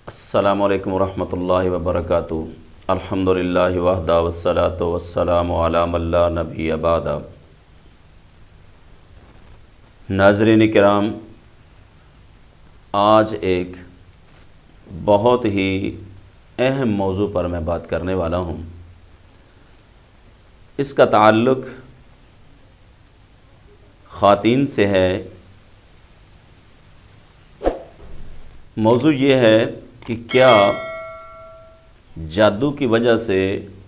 السلام علیکم ورحمۃ اللہ وبرکاتہ۔ الحمدللہ وحدہ والصلاۃ والسلام علی من لا نبی بعد۔ ناظرین کرام، آج ایک بہت ہی اہم موضوع پر میں بات کرنے والا ہوں۔ اس کا تعلق خواتین سے ہے۔ موضوع یہ ہے کہ کیا جادو کی وجہ سے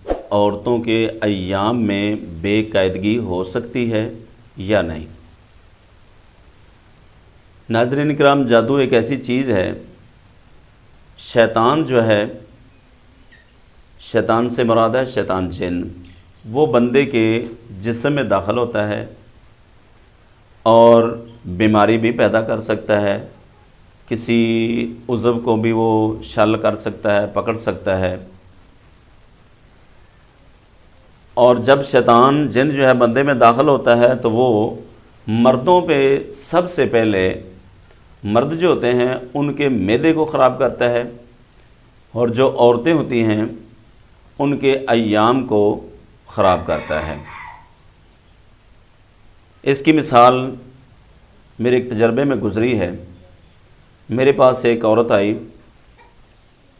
عورتوں کے ایام میں بے قاعدگی ہو سکتی ہے یا نہیں؟ ناظرین کرام، جادو ایک ایسی چیز ہے، شیطان جو ہے، شیطان سے مراد ہے شیطان جن، وہ بندے کے جسم میں داخل ہوتا ہے اور بیماری بھی پیدا کر سکتا ہے، کسی عضو کو بھی وہ شل کر سکتا ہے، پکڑ سکتا ہے۔ اور جب شیطان جن جو ہے بندے میں داخل ہوتا ہے تو وہ مردوں پہ سب سے پہلے، مرد جو ہوتے ہیں ان کے معدے کو خراب کرتا ہے، اور جو عورتیں ہوتی ہیں ان کے ایام کو خراب کرتا ہے۔ اس کی مثال میرے ایک تجربے میں گزری ہے۔ میرے پاس ایک عورت آئی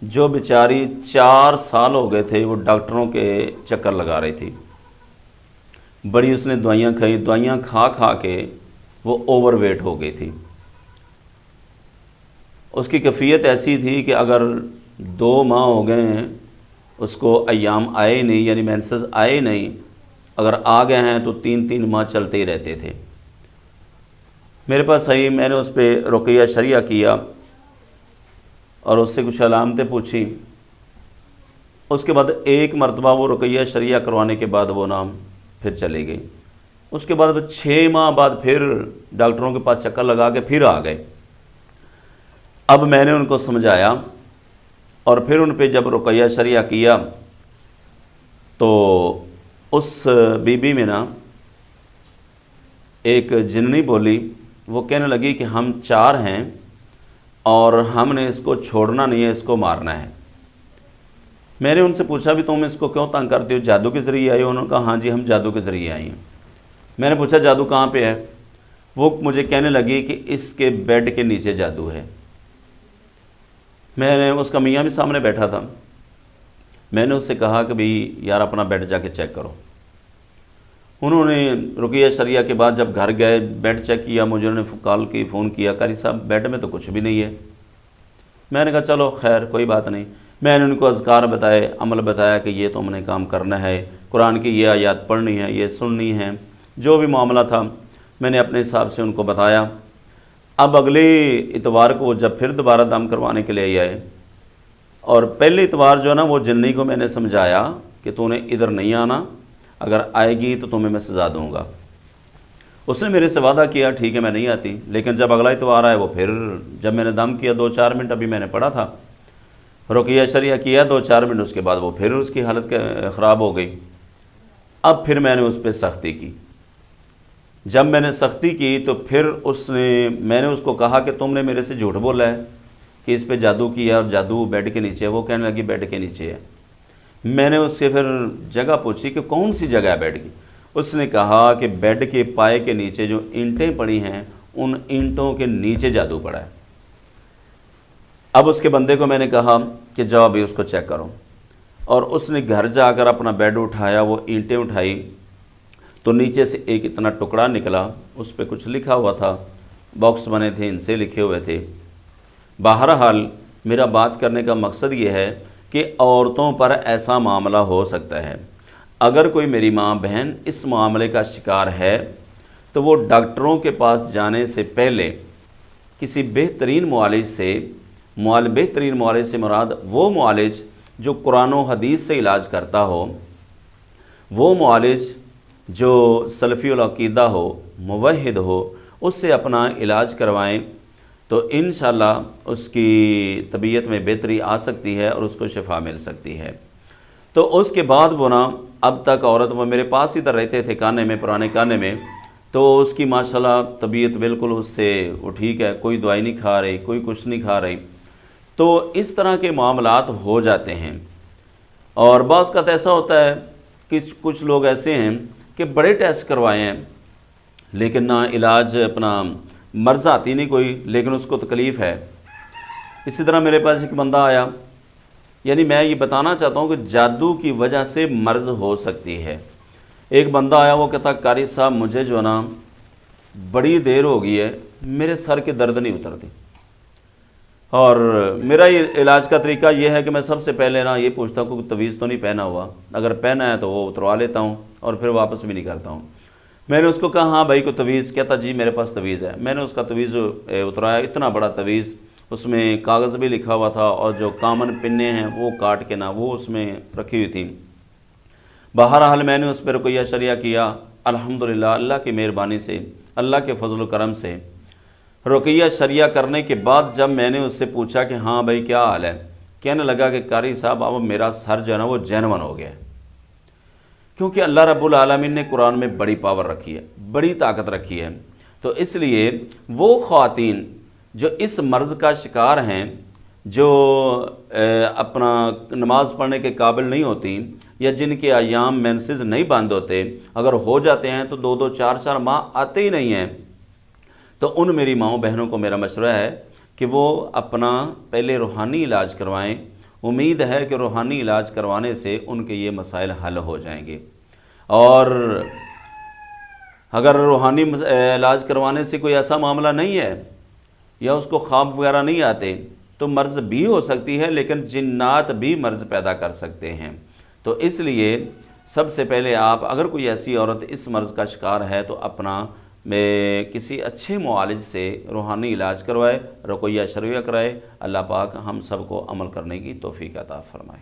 جو بیچاری 4 سال ہو گئے تھے وہ ڈاکٹروں کے چکر لگا رہی تھی۔ بڑی اس نے دوائیاں کھائیں، دوائیاں کھا کھا کے وہ اوور ویٹ ہو گئی تھی۔ اس کی کیفیت ایسی تھی کہ اگر 2 ماہ ہو گئے ہیں اس کو ایام آئے نہیں، یعنی مینسز آئے نہیں، اگر آ گئے ہیں تو 3 ماہ چلتے ہی رہتے تھے۔ میرے پاس آئی، میں نے اس پہ رقیہ شرعیہ کیا اور اس سے کچھ علامتیں پوچھی۔ اس کے بعد ایک مرتبہ وہ رقیہ شرعیہ کروانے کے بعد وہ نام پھر چلے گئی۔ اس کے بعد 6 ماہ بعد پھر ڈاکٹروں کے پاس چکر لگا کے پھر آ گئے۔ اب میں نے ان کو سمجھایا اور پھر ان پہ جب رقیہ شرعیہ کیا تو اس بی بی میں نا ایک جننی بولی، وہ کہنے لگی کہ ہم 4 ہیں اور ہم نے اس کو چھوڑنا نہیں ہے، اس کو مارنا ہے۔ میں نے ان سے پوچھا بھی تم اس کو کیوں تنگ کرتے ہو، جادو کے ذریعے آئی ہو؟ انہوں نے کہا ہاں جی ہم جادو کے ذریعے آئی ہیں۔ میں نے پوچھا جادو کہاں پہ ہے؟ وہ مجھے کہنے لگی کہ اس کے بیڈ کے نیچے جادو ہے۔ میں نے، اس کا میاں بھی سامنے بیٹھا تھا، میں نے اس سے کہا کہ بھئی یار اپنا بیڈ جا کے چیک کرو۔ انہوں نے رقیہ شرعیہ کے بعد جب گھر گئے، بیڈ چیک کیا، مجھے انہوں نے فون کیا، قاری صاحب بیڈ میں تو کچھ بھی نہیں ہے۔ میں نے کہا چلو خیر کوئی بات نہیں۔ میں نے ان کو اذکار بتائے، عمل بتایا کہ یہ تم نے کام کرنا ہے، قرآن کی یہ آیات پڑھنی ہے، یہ سننی ہے، جو بھی معاملہ تھا میں نے اپنے حساب سے ان کو بتایا۔ اب اگلے اتوار کو جب پھر دوبارہ دم کروانے کے لیے آئے، اور پہلے اتوار جو ہے نا وہ جنی کو میں نے سمجھایا کہ تو نے ادھر نہیں آنا، اگر آئے گی تو تمہیں میں سزا دوں گا۔ اس نے میرے سے وعدہ کیا ٹھیک ہے میں نہیں آتی، لیکن جب اگلا اتوار آئے وہ پھر جب میں نے دم کیا 2-4 منٹ ابھی میں نے پڑھا تھا، رقیہ شرعیہ کیا 2-4 منٹ، اس کے بعد وہ پھر اس کی حالت خراب ہو گئی۔ اب پھر میں نے اس پہ سختی کی۔ جب میں نے سختی کی تو پھر میں نے اس کو کہا کہ تم نے میرے سے جھوٹ بولا ہے کہ اس پہ جادو کیا اور جادو بیڈ کے نیچے ہے۔ وہ کہنے لگی بیڈ کے نیچے ہے۔ میں نے اس سے پھر جگہ پوچھی کہ کون سی جگہ ہے بیڈ کی؟ اس نے کہا کہ بیڈ کے پائے کے نیچے جو اینٹیں پڑی ہیں ان اینٹوں کے نیچے جادو پڑا ہے۔ اب اس کے بندے کو میں نے کہا کہ جاؤ ابھی اس کو چیک کرو، اور اس نے گھر جا کر اپنا بیڈ اٹھایا، وہ اینٹیں اٹھائی تو نیچے سے ایک اتنا ٹکڑا نکلا، اس پہ کچھ لکھا ہوا تھا، باکس بنے تھے ان سے لکھے ہوئے تھے۔ بہرحال میرا بات کرنے کا مقصد یہ ہے کہ عورتوں پر ایسا معاملہ ہو سکتا ہے۔ اگر کوئی میری ماں بہن اس معاملے کا شکار ہے تو وہ ڈاکٹروں کے پاس جانے سے پہلے کسی بہترین معالج سے، بہترین معالج سے مراد وہ معالج جو قرآن و حدیث سے علاج کرتا ہو، وہ معالج جو سلفی العقیدہ ہو، موحد ہو، اس سے اپنا علاج کروائیں تو انشاءاللہ اس کی طبیعت میں بہتری آ سکتی ہے اور اس کو شفا مل سکتی ہے۔ تو اس کے بعد وہ نا اب تک عورت، وہ میرے پاس ہی تو رہتے تھے کانے میں، پرانے کانے میں، تو اس کی ماشاءاللہ طبیعت بالکل اس سے وہ ٹھیک ہے، کوئی دوائی نہیں کھا رہی، کوئی کچھ نہیں کھا رہی۔ تو اس طرح کے معاملات ہو جاتے ہیں۔ اور بعض کا ایسا ہوتا ہے کہ کچھ لوگ ایسے ہیں کہ بڑے ٹیسٹ کروائے ہیں لیکن نہ علاج اپنا مرض آتی نہیں کوئی، لیکن اس کو تکلیف ہے۔ اسی طرح میرے پاس ایک بندہ آیا، یعنی میں یہ بتانا چاہتا ہوں کہ جادو کی وجہ سے مرض ہو سکتی ہے۔ ایک بندہ آیا، وہ کہتا قاری صاحب مجھے جو نا بڑی دیر ہو گئی ہے، میرے سر کے درد نہیں اترتی، اور میرا یہ علاج کا طریقہ یہ ہے کہ میں سب سے پہلے نا یہ پوچھتا ہوں کہ تویز تو نہیں پہنا ہوا، اگر پہنا ہے تو وہ اتروا لیتا ہوں اور پھر واپس بھی نہیں کرتا ہوں۔ میں نے اس کو کہا ہاں بھائی کوئی تویز؟ کہتا جی میرے پاس تویز ہے۔ میں نے اس کا تویز اترایا، اتنا بڑا تویز، اس میں کاغذ بھی لکھا ہوا تھا اور جو کامن پنے ہیں وہ کاٹ کے نا وہ اس میں رکھی ہوئی تھیں۔ بہرحال میں نے اس پہ رقیہ شریعہ کیا، الحمدللہ اللہ کی مہربانی سے، اللہ کے فضل و کرم سے رقیہ شریعہ کرنے کے بعد جب میں نے اس سے پوچھا کہ ہاں بھائی کیا حال ہے، کہنے لگا کہ قاری صاحب اب میرا سر جو ہے نا وہ جینون ہو گیا ہے، کیونکہ اللہ رب العالمین نے قرآن میں بڑی پاور رکھی ہے، بڑی طاقت رکھی ہے۔ تو اس لیے وہ خواتین جو اس مرض کا شکار ہیں، جو اپنا نماز پڑھنے کے قابل نہیں ہوتی یا جن کے ایام مینسز نہیں بند ہوتے، اگر ہو جاتے ہیں تو 2-2 4-4 ماہ آتے ہی نہیں ہیں، تو ان میری ماؤں بہنوں کو میرا مشورہ ہے کہ وہ اپنا پہلے روحانی علاج کروائیں۔ امید ہے کہ روحانی علاج کروانے سے ان کے یہ مسائل حل ہو جائیں گے، اور اگر روحانی علاج کروانے سے کوئی ایسا معاملہ نہیں ہے یا اس کو خواب وغیرہ نہیں آتے تو مرض بھی ہو سکتی ہے، لیکن جنات بھی مرض پیدا کر سکتے ہیں۔ تو اس لیے سب سے پہلے آپ اگر کوئی ایسی عورت اس مرض کا شکار ہے تو اپنا کسی اچھے معالج سے روحانی علاج کروائے، رقیہ شرعیہ کرائے۔ اللہ پاک ہم سب کو عمل کرنے کی توفیق عطا فرمائے۔